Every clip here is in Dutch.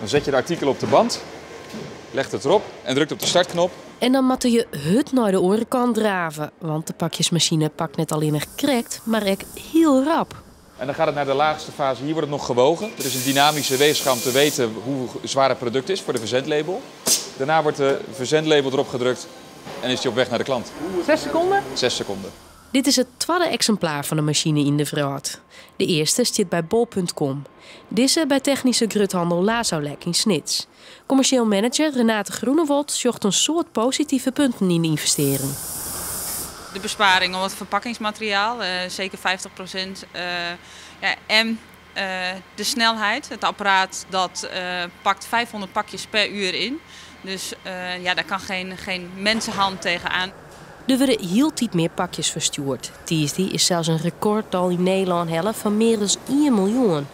Dan zet je de artikel op de band, legt het erop en drukt op de startknop. En dan moet je het naar de orenkant draven. Want de pakjesmachine pakt net alleen nog krekt, maar ook heel rap. En dan gaat het naar de laagste fase. Hier wordt het nog gewogen. Er is een dynamische weegschaal om te weten hoe zwaar het product is voor de verzendlabel. Daarna wordt de verzendlabel erop gedrukt en is die op weg naar de klant. 6 seconden? 6 seconden. Dit is het tweede exemplaar van de machine in de vraat. De eerste zit bij bol.com. Deze bij technische gruthandel Lazolek in Snits. Commercieel manager Renate Groenewold zocht een soort positieve punten in de investering. De besparing op het verpakkingsmateriaal, zeker 50%. En de snelheid. Het apparaat dat pakt 500 pakjes per uur in. Dus daar kan geen mensenhand tegenaan. Er worden heel tijd meer pakjes verstuurd. Die is zelfs een record al in Nederland helft van meer dan 1 miljoen.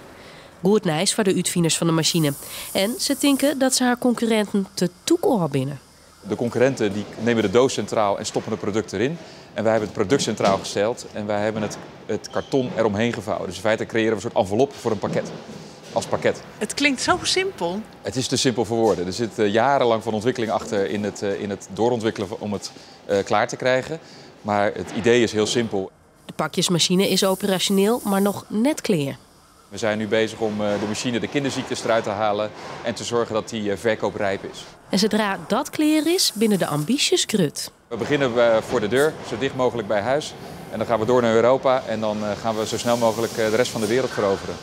Goed nieuws voor de uitvinders van de machine. En ze denken dat ze haar concurrenten te toekomen binnen. De concurrenten die nemen de doos centraal en stoppen het product erin. En wij hebben het product centraal gesteld en wij hebben het karton eromheen gevouwen. Dus in feite creëren we een soort envelop voor een pakket. Als pakket. Het klinkt zo simpel. Het is te simpel voor woorden. Er zit jarenlang van ontwikkeling achter in het doorontwikkelen om het klaar te krijgen. Maar het idee is heel simpel. De pakjesmachine is operationeel, maar nog net klaar. We zijn nu bezig om de machine de kinderziektes eruit te halen en te zorgen dat die verkooprijp is. En zodra dat klaar is, binnen de ambitious grut. We beginnen voor de deur, zo dicht mogelijk bij huis. En dan gaan we door naar Europa en dan gaan we zo snel mogelijk de rest van de wereld veroveren.